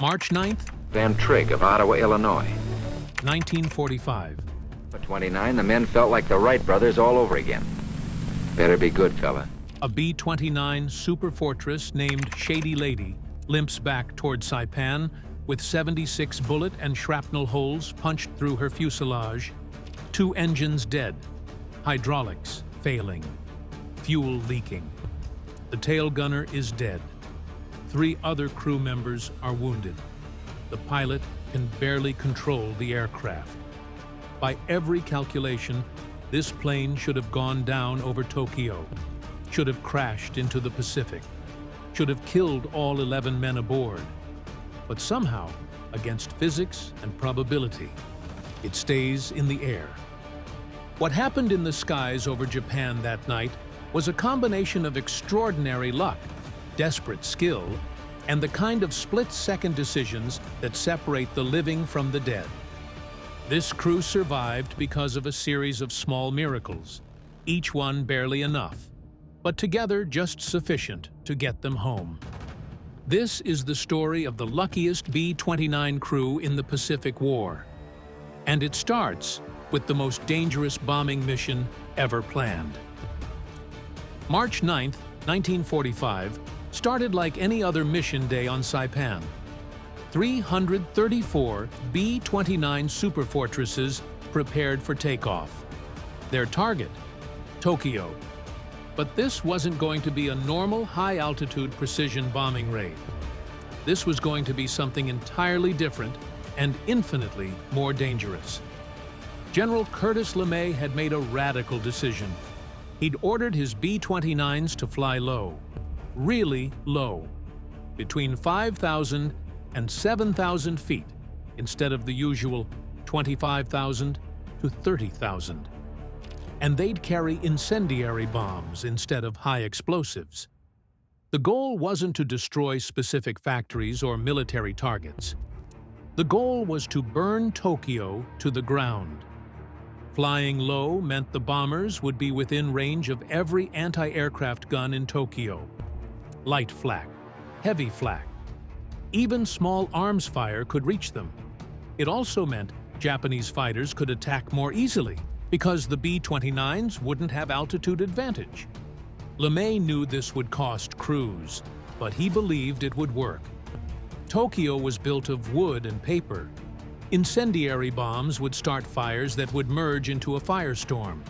March 9th, Van Trigg of Ottawa, Illinois. 1945. At 29, the men felt like the Wright brothers all over again. Better be good, fella. A B-29 Superfortress named Shady Lady limps back toward Saipan with 76 bullet and shrapnel holes punched through her fuselage, 2 engines dead, hydraulics failing, fuel leaking. The tail gunner is dead. 3 other crew members are wounded. The pilot can barely control the aircraft. By every calculation, this plane should have gone down over Tokyo, should have crashed into the Pacific, should have killed all 11 men aboard. But somehow, against physics and probability, it stays in the air. What happened in the skies over Japan that night was a combination of extraordinary luck, desperate skill, and the kind of split-second decisions that separate the living from the dead. This crew survived because of a series of small miracles, each one barely enough, but together just sufficient to get them home. This is the story of the luckiest B-29 crew in the Pacific War. And it starts with the most dangerous bombing mission ever planned. March 9th, 1945, started like any other mission day on Saipan. 334 B-29 Superfortresses prepared for takeoff. Their target, Tokyo. But this wasn't going to be a normal high-altitude precision bombing raid. This was going to be something entirely different and infinitely more dangerous. General Curtis LeMay had made a radical decision. He'd ordered his B-29s to fly low, really low, between 5,000 and 7,000 feet, instead of the usual 25,000 to 30,000. And they'd carry incendiary bombs instead of high explosives. The goal wasn't to destroy specific factories or military targets. The goal was to burn Tokyo to the ground. Flying low meant the bombers would be within range of every anti-aircraft gun in Tokyo. Light flak, heavy flak. Even small arms fire could reach them. It also meant Japanese fighters could attack more easily, because the B-29s wouldn't have altitude advantage. LeMay knew this would cost crews, but he believed it would work. Tokyo was built of wood and paper. Incendiary bombs would start fires that would merge into a firestorm,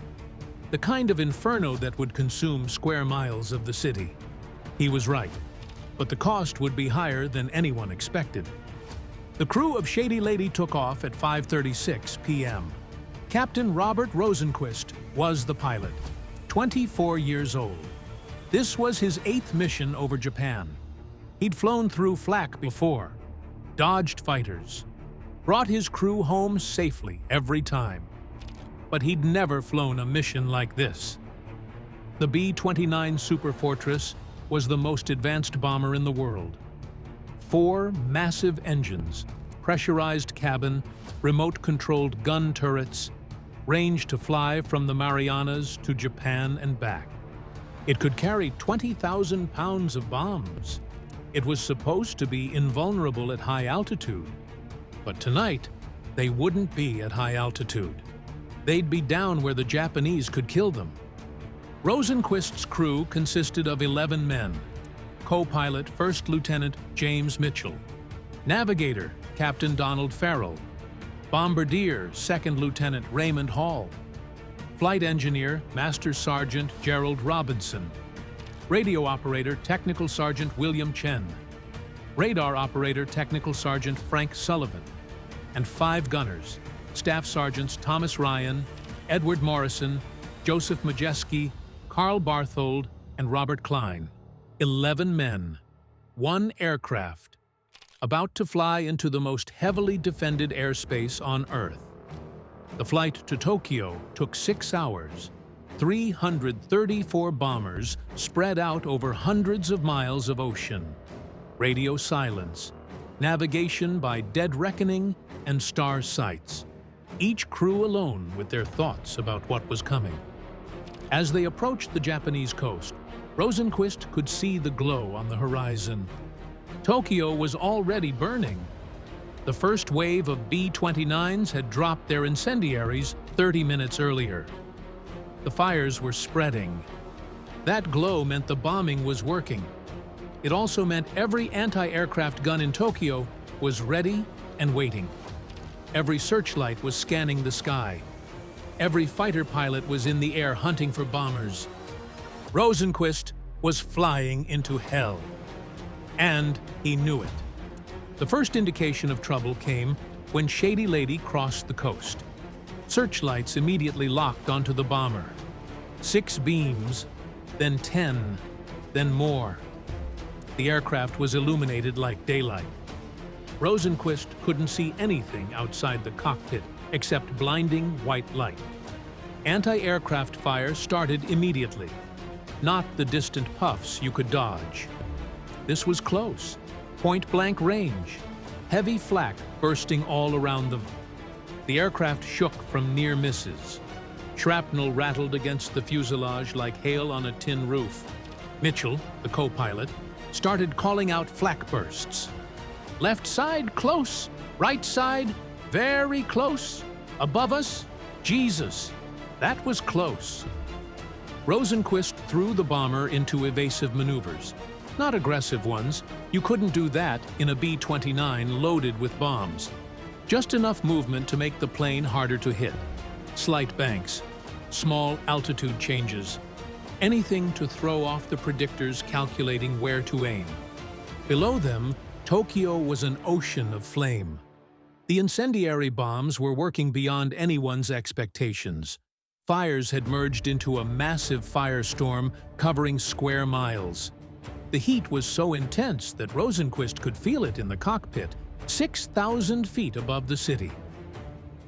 the kind of inferno that would consume square miles of the city. He was right, but the cost would be higher than anyone expected. The crew of Shady Lady took off at 5:36 p.m. Captain Robert Rosenquist was the pilot, 24 years old. This was his 8th mission over Japan. He'd flown through flak before, dodged fighters, brought his crew home safely every time. But he'd never flown a mission like this. The B-29 Superfortress was the most advanced bomber in the world. 4 massive engines, pressurized cabin, remote-controlled gun turrets, ranged to fly from the Marianas to Japan and back. It could carry 20,000 pounds of bombs. It was supposed to be invulnerable at high altitude. But tonight, they wouldn't be at high altitude. They'd be down where the Japanese could kill them. Rosenquist's crew consisted of 11 men. Co-pilot First Lieutenant James Mitchell. Navigator Captain Donald Farrell. Bombardier Second Lieutenant Raymond Hall. Flight Engineer Master Sergeant Gerald Robinson. Radio Operator Technical Sergeant William Chen. Radar Operator Technical Sergeant Frank Sullivan. And 5 gunners, Staff Sergeants Thomas Ryan, Edward Morrison, Joseph Majeski, Carl Barthold, and Robert Klein. 11 men, 1 aircraft, about to fly into the most heavily defended airspace on Earth. The flight to Tokyo took 6 hours. 334 bombers spread out over hundreds of miles of ocean. Radio silence, navigation by dead reckoning and star sights. Each crew alone with their thoughts about what was coming. As they approached the Japanese coast, Rosenquist could see the glow on the horizon. Tokyo was already burning. The first wave of B-29s had dropped their incendiaries 30 minutes earlier. The fires were spreading. That glow meant the bombing was working. It also meant every anti-aircraft gun in Tokyo was ready and waiting. Every searchlight was scanning the sky. Every fighter pilot was in the air hunting for bombers. Rosenquist was flying into hell. And he knew it. The first indication of trouble came when Shady Lady crossed the coast. Searchlights immediately locked onto the bomber. 6 beams, then 10, then more. The aircraft was illuminated like daylight. Rosenquist couldn't see anything outside the cockpit except blinding white light. Anti-aircraft fire started immediately, not the distant puffs you could dodge. This was close, point-blank range, heavy flak bursting all around them. The aircraft shook from near misses. Shrapnel rattled against the fuselage like hail on a tin roof. Mitchell, the co-pilot, started calling out flak bursts. Left side, close. Right side, very close. Above us, Jesus. That was close. Rosenquist threw the bomber into evasive maneuvers. Not aggressive ones. You couldn't do that in a B-29 loaded with bombs. Just enough movement to make the plane harder to hit. Slight banks, small altitude changes. Anything to throw off the predictors calculating where to aim. Below them, Tokyo was an ocean of flame. The incendiary bombs were working beyond anyone's expectations. Fires had merged into a massive firestorm covering square miles. The heat was so intense that Rosenquist could feel it in the cockpit, 6,000 feet above the city.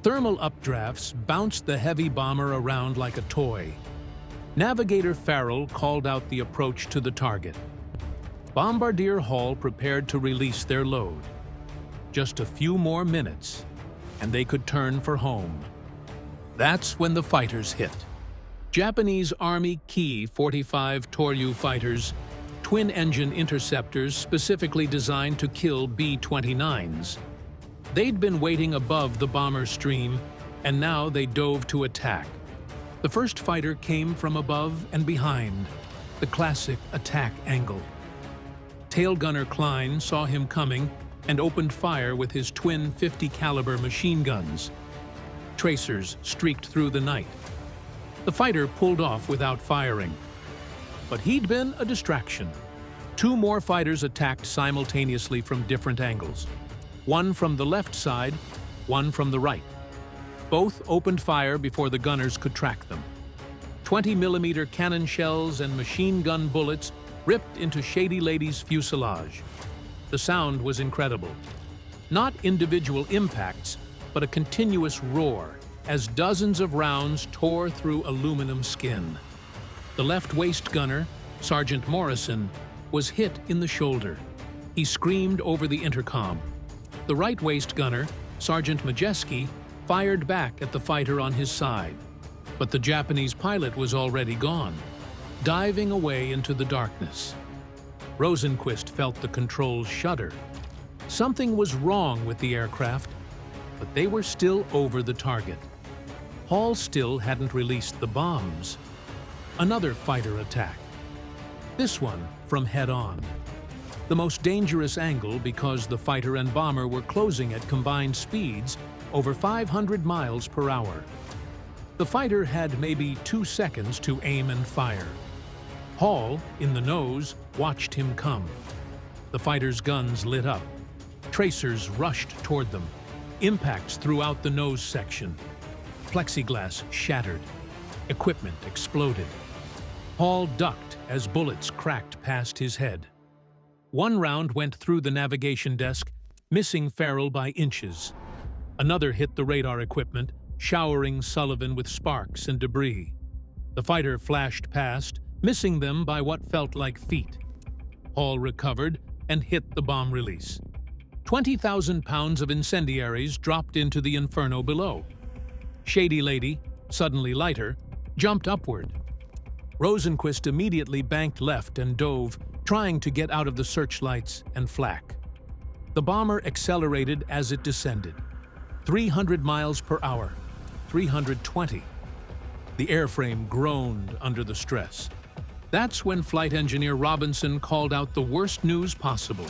Thermal updrafts bounced the heavy bomber around like a toy. Navigator Farrell called out the approach to the target. Bombardier Hall prepared to release their load. Just a few more minutes, and they could turn for home. That's when the fighters hit. Japanese Army Ki-45 Toryu fighters, twin-engine interceptors specifically designed to kill B-29s. They'd been waiting above the bomber stream, and now they dove to attack. The first fighter came from above and behind, the classic attack angle. Tail gunner Klein saw him coming and opened fire with his twin 50 caliber machine guns. Tracers streaked through the night. The fighter pulled off without firing. But he'd been a distraction. 2 more fighters attacked simultaneously from different angles. One from the left side, one from the right. Both opened fire before the gunners could track them. 20mm cannon shells and machine gun bullets ripped into Shady Lady's fuselage. The sound was incredible. Not individual impacts, but a continuous roar as dozens of rounds tore through aluminum skin. The left waist gunner, Sergeant Morrison, was hit in the shoulder. He screamed over the intercom. The right waist gunner, Sergeant Majeski, fired back at the fighter on his side. But the Japanese pilot was already gone, diving away into the darkness. Rosenquist felt the controls shudder. Something was wrong with the aircraft, but they were still over the target. Hall still hadn't released the bombs. Another fighter attack. This one from head-on. The most dangerous angle because the fighter and bomber were closing at combined speeds over 500 miles per hour. The fighter had maybe 2 seconds to aim and fire. Hall, in the nose, watched him come. The fighter's guns lit up. Tracers rushed toward them. Impacts throughout the nose section. Plexiglass shattered. Equipment exploded. Hall ducked as bullets cracked past his head. One round went through the navigation desk, missing Farrell by inches. Another hit the radar equipment, showering Sullivan with sparks and debris. The fighter flashed past, missing them by what felt like feet. Hall recovered and hit the bomb release. 20,000 pounds of incendiaries dropped into the inferno below. Shady Lady, suddenly lighter, jumped upward. Rosenquist immediately banked left and dove, trying to get out of the searchlights and flak. The bomber accelerated as it descended. 300 miles per hour, 320. The airframe groaned under the stress. That's when Flight Engineer Robinson called out the worst news possible.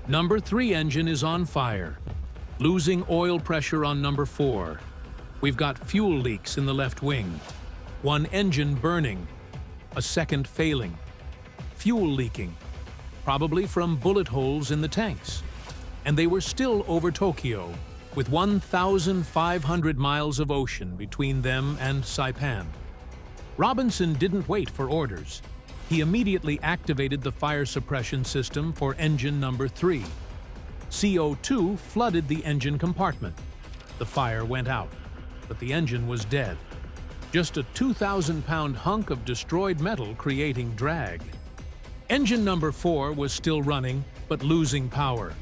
Number 3 engine is on fire, losing oil pressure on number 4. We've got fuel leaks in the left wing. One engine burning, a second failing. Fuel leaking, probably from bullet holes in the tanks. And they were still over Tokyo, with 1,500 miles of ocean between them and Saipan. Robinson didn't wait for orders. He immediately activated the fire suppression system for engine number 3. CO2 flooded the engine compartment. The fire went out, but the engine was dead. Just a 2,000-pound hunk of destroyed metal creating drag. Engine number 4 was still running, but losing power.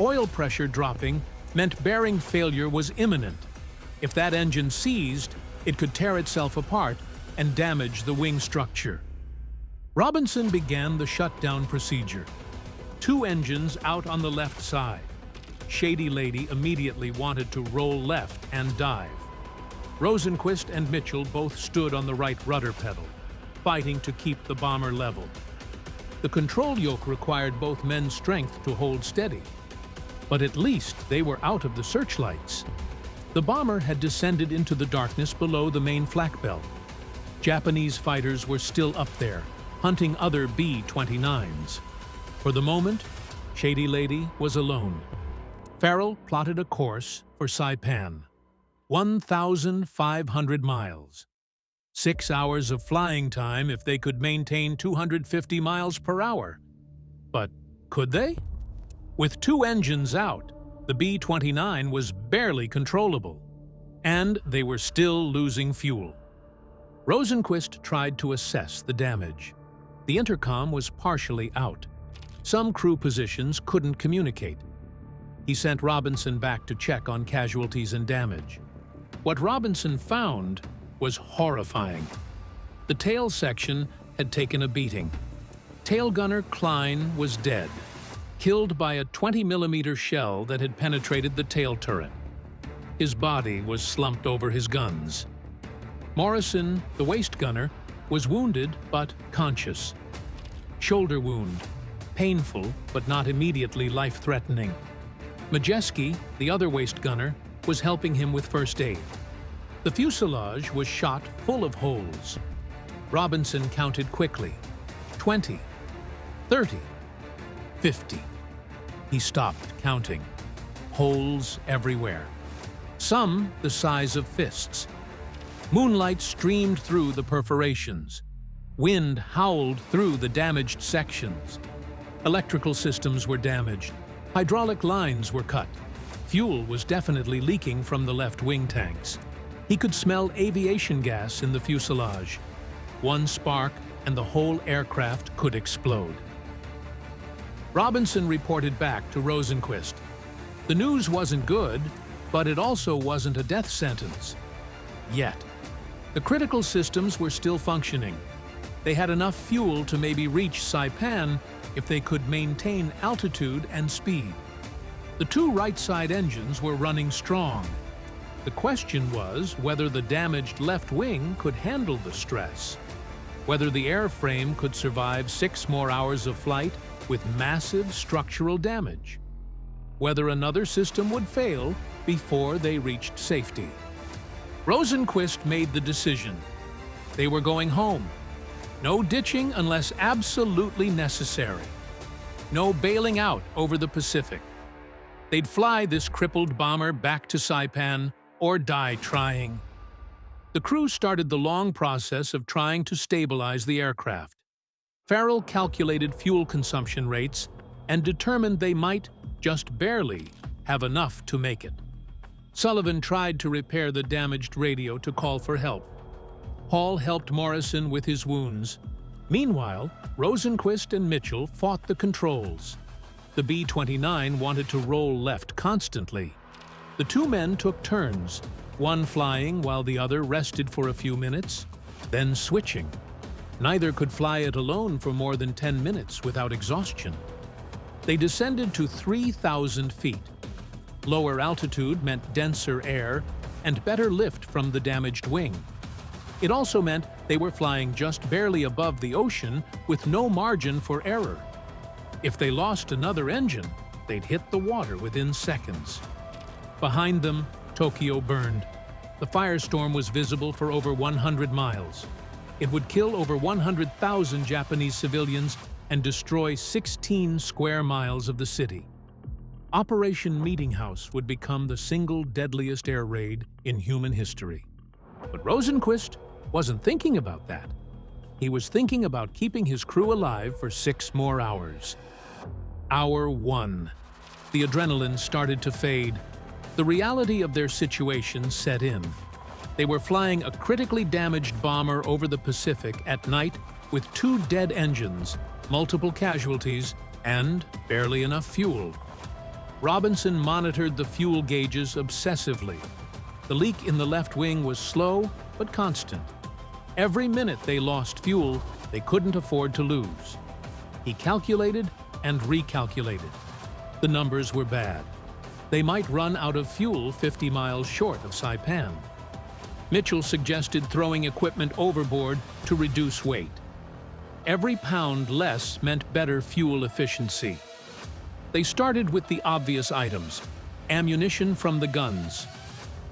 Oil pressure dropping meant bearing failure was imminent. If that engine seized, it could tear itself apart and damage the wing structure. Robinson began the shutdown procedure. 2 engines out on the left side. Shady Lady immediately wanted to roll left and dive. Rosenquist and Mitchell both stood on the right rudder pedal, fighting to keep the bomber level. The control yoke required both men's strength to hold steady. But at least they were out of the searchlights. The bomber had descended into the darkness below the main flak belt. Japanese fighters were still up there, hunting other B-29s. For the moment, Shady Lady was alone. Farrell plotted a course for Saipan. 1,500 miles. 6 hours of flying time if they could maintain 250 miles per hour. But could they? With 2 engines out, the B-29 was barely controllable, and they were still losing fuel. Rosenquist tried to assess the damage. The intercom was partially out. Some crew positions couldn't communicate. He sent Robinson back to check on casualties and damage. What Robinson found was horrifying. The tail section had taken a beating. Tail gunner Klein was dead, killed by a 20mm shell that had penetrated the tail turret. His body was slumped over his guns. Morrison, the waist gunner, was wounded but conscious. Shoulder wound, painful but not immediately life-threatening. Majeski, the other waist gunner, was helping him with first aid. The fuselage was shot full of holes. Robinson counted quickly. 20, 30, 50. He stopped counting. Holes everywhere. Some the size of fists. Moonlight streamed through the perforations. Wind howled through the damaged sections. Electrical systems were damaged. Hydraulic lines were cut. Fuel was definitely leaking from the left wing tanks. He could smell aviation gas in the fuselage. One spark and the whole aircraft could explode. Robinson reported back to Rosenquist. The news wasn't good, but it also wasn't a death sentence. Yet. The critical systems were still functioning. They had enough fuel to maybe reach Saipan if they could maintain altitude and speed. The 2 right-side engines were running strong. The question was whether the damaged left wing could handle the stress, whether the airframe could survive 6 more hours of flight with massive structural damage, whether another system would fail before they reached safety. Rosenquist made the decision. They were going home. No ditching unless absolutely necessary. No bailing out over the Pacific. They'd fly this crippled bomber back to Saipan or die trying. The crew started the long process of trying to stabilize the aircraft. Farrell calculated fuel consumption rates and determined they might, just barely, have enough to make it. Sullivan tried to repair the damaged radio to call for help. Hall helped Morrison with his wounds. Meanwhile, Rosenquist and Mitchell fought the controls. The B-29 wanted to roll left constantly. The 2 men took turns, one flying while the other rested for a few minutes, then switching. Neither could fly it alone for more than 10 minutes without exhaustion. They descended to 3,000 feet. Lower altitude meant denser air and better lift from the damaged wing. It also meant they were flying just barely above the ocean with no margin for error. If they lost another engine, they'd hit the water within seconds. Behind them, Tokyo burned. The firestorm was visible for over 100 miles. It would kill over 100,000 Japanese civilians and destroy 16 square miles of the city. Operation Meeting House would become the single deadliest air raid in human history. But Rosenquist wasn't thinking about that. He was thinking about keeping his crew alive for 6 more hours. Hour 1. The adrenaline started to fade. The reality of their situation set in. They were flying a critically damaged bomber over the Pacific at night with 2 dead engines, multiple casualties, and barely enough fuel. Robinson monitored the fuel gauges obsessively. The leak in the left wing was slow but constant. Every minute they lost fuel, they couldn't afford to lose. He calculated and recalculated. The numbers were bad. They might run out of fuel 50 miles short of Saipan. Mitchell suggested throwing equipment overboard to reduce weight. Every pound less meant better fuel efficiency. They started with the obvious items: ammunition from the guns,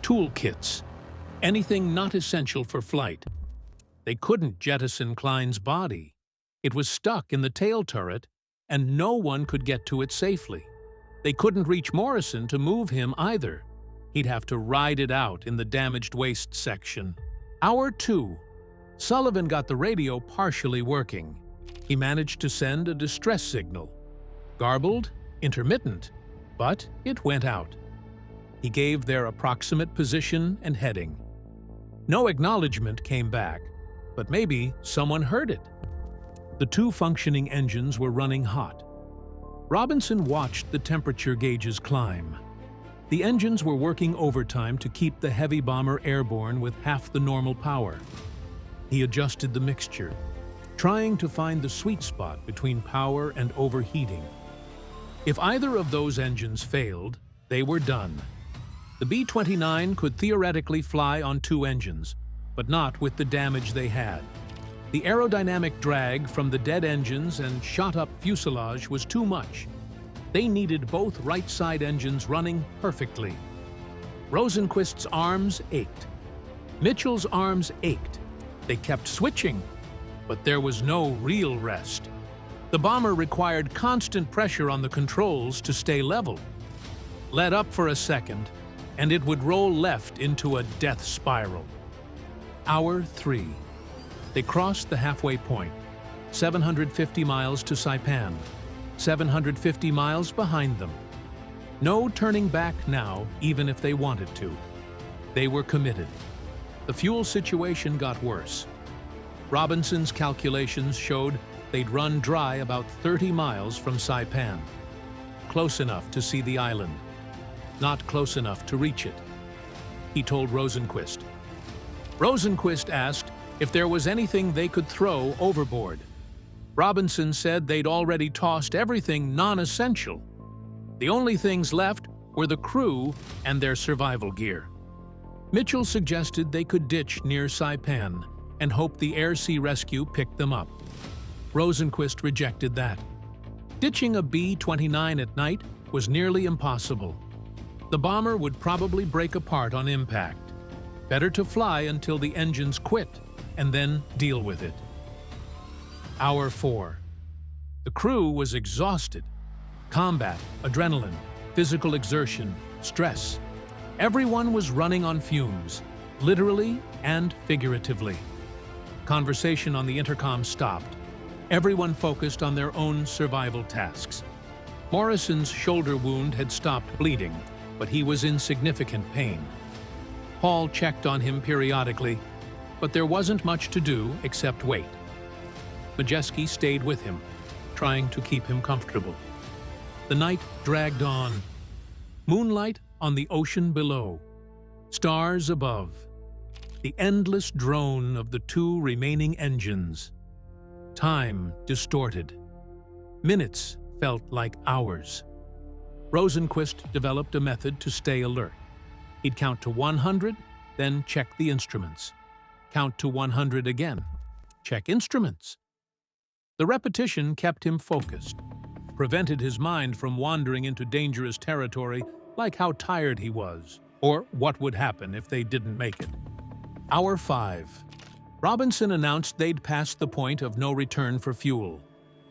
toolkits, anything not essential for flight. They couldn't jettison Klein's body. It was stuck in the tail turret, and no one could get to it safely. They couldn't reach Morrison to move him either. He'd have to ride it out in the damaged waist section. Hour 2. Sullivan got the radio partially working. He managed to send a distress signal. Garbled, intermittent, but it went out. He gave their approximate position and heading. No acknowledgement came back, but maybe someone heard it. The 2 functioning engines were running hot. Robinson watched the temperature gauges climb. The engines were working overtime to keep the heavy bomber airborne with half the normal power. He adjusted the mixture, trying to find the sweet spot between power and overheating. If either of those engines failed, they were done. The B-29 could theoretically fly on 2 engines, but not with the damage they had. The aerodynamic drag from the dead engines and shot-up fuselage was too much. They needed both right-side engines running perfectly. Rosenquist's arms ached. Mitchell's arms ached. They kept switching, but there was no real rest. The bomber required constant pressure on the controls to stay level. Let up for a second, and it would roll left into a death spiral. Hour 3. They crossed the halfway point, 750 miles to Saipan, 750 miles behind them. No turning back now, even if they wanted to. They were committed. The fuel situation got worse. Robinson's calculations showed they'd run dry about 30 miles from Saipan. Close enough to see the island, not close enough to reach it. He told Rosenquist. Rosenquist asked if there was anything they could throw overboard. Robinson said they'd already tossed everything non-essential. The only things left were the crew and their survival gear. Mitchell suggested they could ditch near Saipan and hope the air-sea rescue picked them up. Rosenquist rejected that. Ditching a B-29 at night was nearly impossible. The bomber would probably break apart on impact. Better to fly until the engines quit and then deal with it. Hour 4. The crew was exhausted. Combat, adrenaline, physical exertion, stress. Everyone was running on fumes, literally and figuratively. Conversation on the intercom stopped. Everyone focused on their own survival tasks. Morrison's shoulder wound had stopped bleeding, but he was in significant pain. Hall checked on him periodically, but there wasn't much to do except wait. Majeski stayed with him, trying to keep him comfortable. The night dragged on. Moonlight on the ocean below. Stars above. The endless drone of the 2 remaining engines. Time distorted. Minutes felt like hours. Rosenquist developed a method to stay alert. He'd count to 100, then check the instruments. Count to 100 again. Check instruments. The repetition kept him focused, prevented his mind from wandering into dangerous territory like how tired he was, or what would happen if they didn't make it. Hour 5. Robinson announced they'd passed the point of no return for fuel.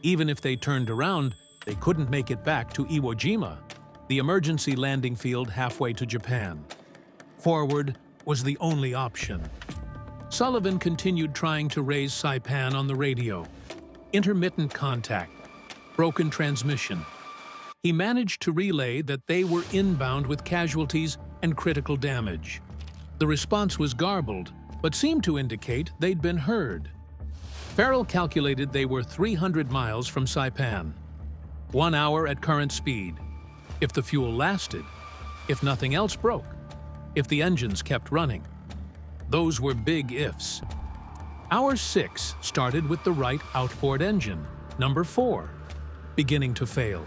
Even if they turned around, they couldn't make it back to Iwo Jima, the emergency landing field halfway to Japan. Forward was the only option. Sullivan continued trying to raise Saipan on the radio. Intermittent contact, broken transmission. He managed to relay that they were inbound with casualties and critical damage. The response was garbled, but seemed to indicate they'd been heard. Farrell calculated they were 300 miles from Saipan. 1 hour at current speed. If the fuel lasted, if nothing else broke, if the engines kept running. Those were big ifs. Hour 6 started with the right outboard engine, number 4, beginning to fail.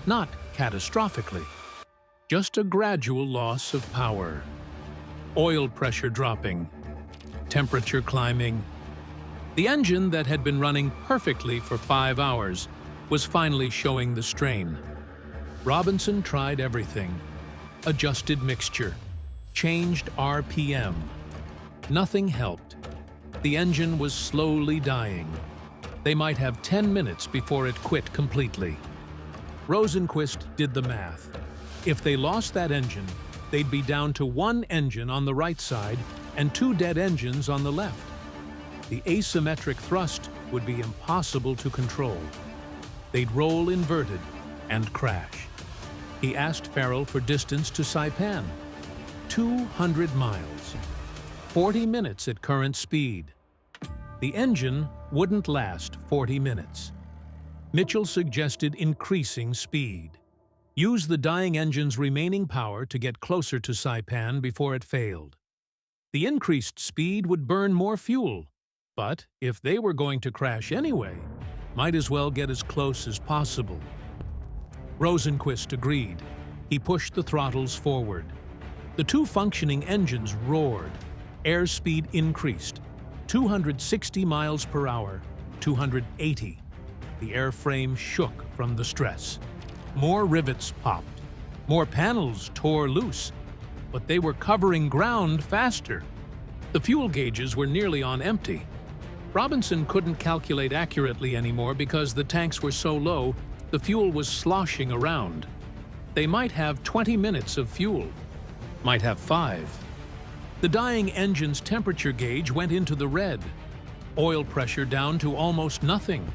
Not catastrophically, just a gradual loss of power. Oil pressure dropping, temperature climbing. The engine that had been running perfectly for 5 hours was finally showing the strain. Robinson tried everything. Adjusted mixture, changed RPM. Nothing helped. The engine was slowly dying. They might have 10 minutes before it quit completely. Rosenquist did the math. If they lost that engine, they'd be down to 1 engine on the right side and 2 dead engines on the left. The asymmetric thrust would be impossible to control. They'd roll inverted and crash. He asked Farrell for distance to Saipan. 200 miles. 40 minutes at current speed. The engine wouldn't last 40 minutes. Mitchell suggested increasing speed. Use the dying engine's remaining power to get closer to Saipan before it failed. The increased speed would burn more fuel, but if they were going to crash anyway, might as well get as close as possible. Rosenquist agreed. He pushed the throttles forward. The 2 functioning engines roared. Airspeed increased. 260 miles per hour, 280. The airframe shook from the stress. More rivets popped. More panels tore loose. But they were covering ground faster. The fuel gauges were nearly on empty. Robinson couldn't calculate accurately anymore because the tanks were so low, the fuel was sloshing around. They might have 20 minutes of fuel. Might have 5. The dying engine's temperature gauge went into the red. Oil pressure down to almost nothing.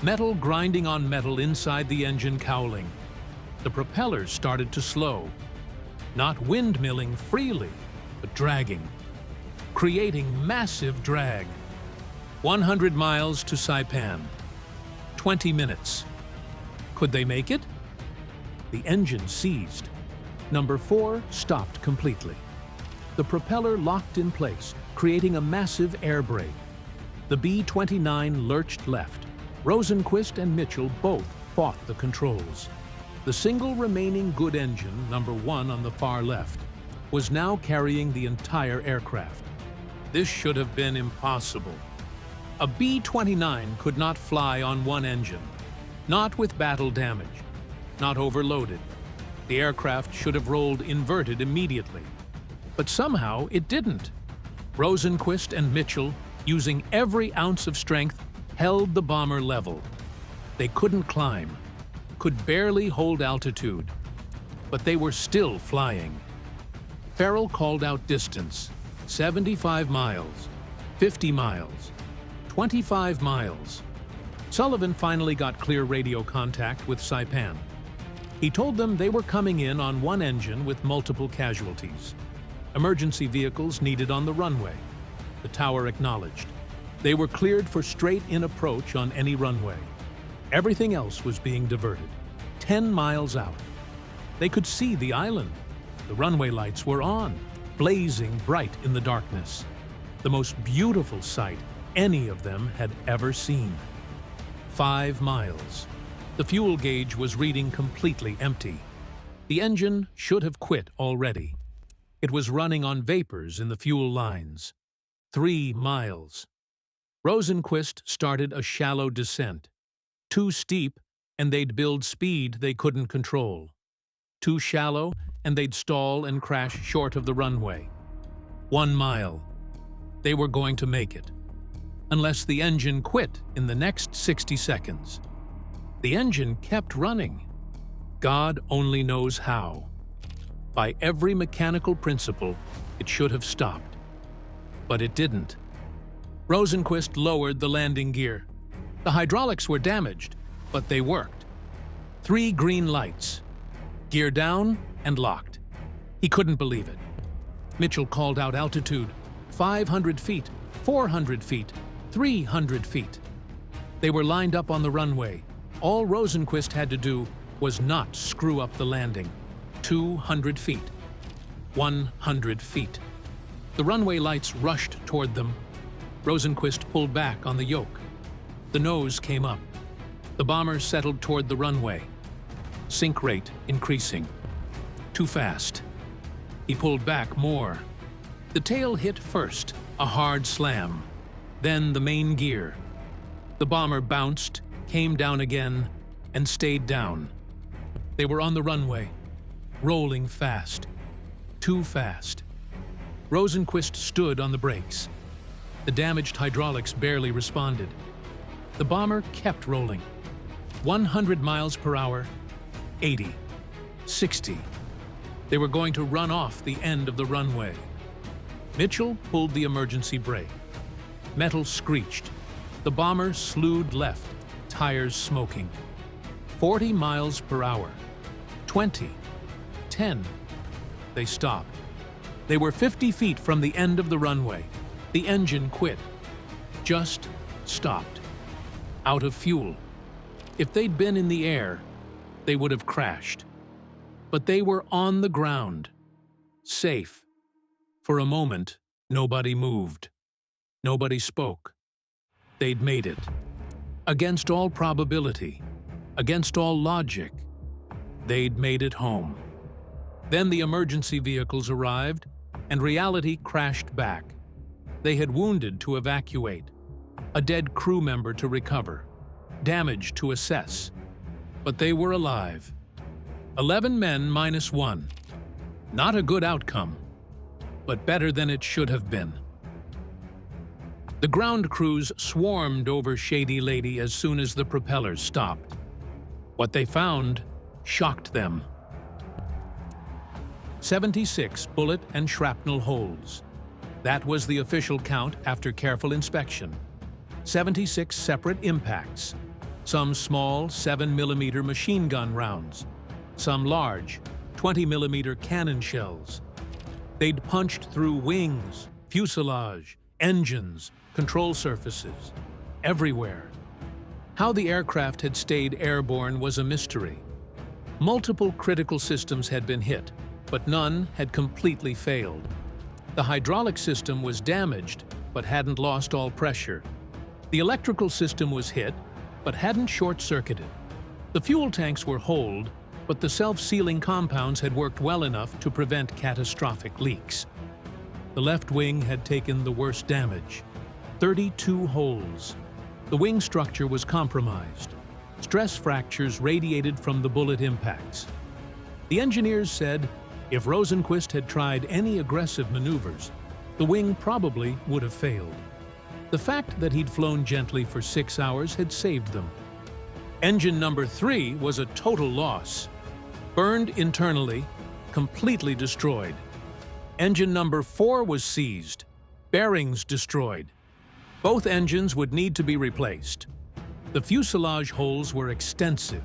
Metal grinding on metal inside the engine cowling. The propellers started to slow. Not windmilling freely, but dragging. Creating massive drag. 100 miles to Saipan. 20 minutes. Could they make it? The engine seized. Number 4 stopped completely. The propeller locked in place, creating a massive air brake. The B-29 lurched left. Rosenquist and Mitchell both fought the controls. The single remaining good engine, number 1 on the far left, was now carrying the entire aircraft. This should have been impossible. A B-29 could not fly on 1 engine, not with battle damage, not overloaded. The aircraft should have rolled inverted immediately. But somehow it didn't. Rosenquist and Mitchell, using every ounce of strength, held the bomber level. They couldn't climb, could barely hold altitude, but they were still flying. Farrell called out distance: 75 miles, 50 miles, 25 miles. Sullivan finally got clear radio contact with Saipan. He told them they were coming in on 1 engine with multiple casualties. Emergency vehicles needed on the runway. The tower acknowledged. They were cleared for straight-in approach on any runway. Everything else was being diverted. 10 miles out. They could see the island. The runway lights were on, blazing bright in the darkness. The most beautiful sight any of them had ever seen. 5 miles. The fuel gauge was reading completely empty. The engine should have quit already. It was running on vapors in the fuel lines. 3 miles. Rosenquist started a shallow descent. Too steep, and they'd build speed they couldn't control. Too shallow, and they'd stall and crash short of the runway. 1 mile. They were going to make it. Unless the engine quit in the next 60 seconds. The engine kept running. God only knows how. By every mechanical principle, it should have stopped. But it didn't. Rosenquist lowered the landing gear. The hydraulics were damaged, but they worked. 3 green lights. Gear down and locked. He couldn't believe it. Mitchell called out altitude. 500 feet, 400 feet, 300 feet. They were lined up on the runway. All Rosenquist had to do was not screw up the landing. 200 feet. 100 feet. The runway lights rushed toward them. Rosenquist pulled back on the yoke. The nose came up. The bomber settled toward the runway. Sink rate increasing. Too fast. He pulled back more. The tail hit first, a hard slam. Then the main gear. The bomber bounced, came down again, and stayed down. They were on the runway, rolling fast. Too fast. Rosenquist stood on the brakes. The damaged hydraulics barely responded. The bomber kept rolling. 100 miles per hour, 80, 60. They were going to run off the end of the runway. Mitchell pulled the emergency brake. Metal screeched. The bomber slewed left, tires smoking. 40 miles per hour, 20, 10. They stopped. They were 50 feet from the end of the runway. The engine quit. Just stopped. Out of fuel. If they'd been in the air, they would have crashed. But they were on the ground. Safe. For a moment, nobody moved. Nobody spoke. They'd made it. Against all probability, against all logic, they'd made it home. Then the emergency vehicles arrived, and reality crashed back. They had wounded to evacuate, a dead crew member to recover, damage to assess. But they were alive. 11 men minus 1. Not a good outcome, but better than it should have been. The ground crews swarmed over Shady Lady as soon as the propellers stopped. What they found shocked them. 76 bullet and shrapnel holes. That was the official count after careful inspection. 76 separate impacts. Some small 7mm machine gun rounds. Some large 20mm cannon shells. They'd punched through wings, fuselage, engines, control surfaces, everywhere. How the aircraft had stayed airborne was a mystery. Multiple critical systems had been hit, but none had completely failed. The hydraulic system was damaged, but hadn't lost all pressure. The electrical system was hit, but hadn't short-circuited. The fuel tanks were holed, but the self-sealing compounds had worked well enough to prevent catastrophic leaks. The left wing had taken the worst damage. 32 holes. The wing structure was compromised. Stress fractures radiated from the bullet impacts. The engineers said if Rosenquist had tried any aggressive maneuvers, the wing probably would have failed. The fact that he'd flown gently for 6 hours had saved them. Engine number 3 was a total loss. Burned internally, completely destroyed. Engine number 4 was seized, bearings destroyed. Both engines would need to be replaced. The fuselage holes were extensive,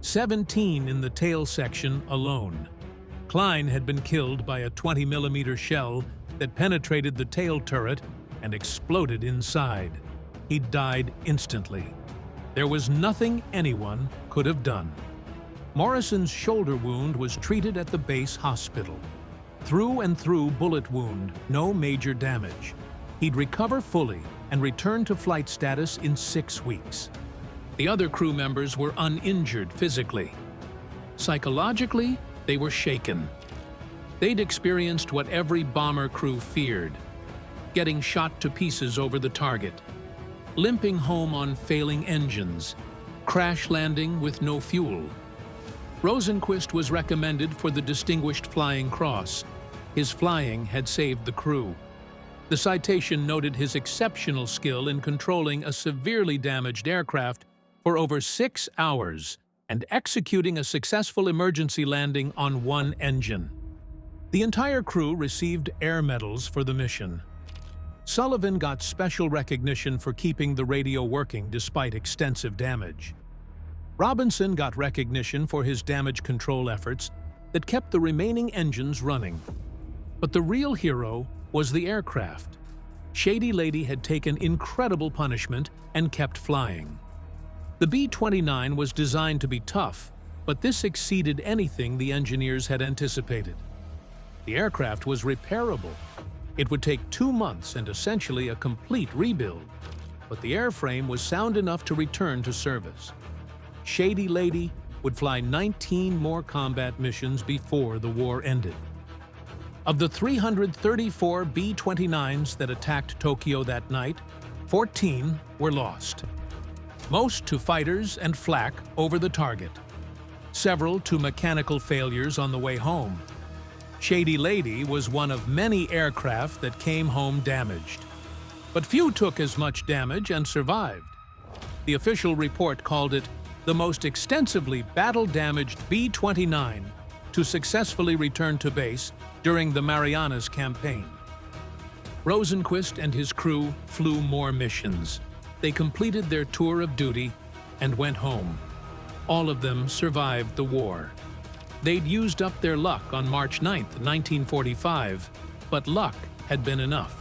17 in the tail section alone. Klein had been killed by a 20mm shell that penetrated the tail turret and exploded inside. He died instantly. There was nothing anyone could have done. Morrison's shoulder wound was treated at the base hospital. Through and through bullet wound, no major damage. He'd recover fully and return to flight status in 6 weeks. The other crew members were uninjured physically. Psychologically, they were shaken. They'd experienced what every bomber crew feared: getting shot to pieces over the target, limping home on failing engines, crash landing with no fuel. Rosenquist was recommended for the Distinguished Flying Cross. His flying had saved the crew. The citation noted his exceptional skill in controlling a severely damaged aircraft for over 6 hours and executing a successful emergency landing on one engine. The entire crew received air medals for the mission. Sullivan got special recognition for keeping the radio working despite extensive damage. Robinson got recognition for his damage control efforts that kept the remaining engines running. But the real hero was the aircraft. Shady Lady had taken incredible punishment and kept flying. The B-29 was designed to be tough, but this exceeded anything the engineers had anticipated. The aircraft was repairable. It would take 2 months and essentially a complete rebuild, but the airframe was sound enough to return to service. Shady Lady would fly 19 more combat missions before the war ended. Of the 334 B-29s that attacked Tokyo that night, 14 were lost. Most to fighters and flak over the target. Several to mechanical failures on the way home. Shady Lady was one of many aircraft that came home damaged. But few took as much damage and survived. The official report called it the most extensively battle-damaged B-29 to successfully return to base during the Marianas Campaign. Rosenquist and his crew flew more missions. They completed their tour of duty and went home. All of them survived the war. They'd used up their luck on March 9, 1945, but luck had been enough.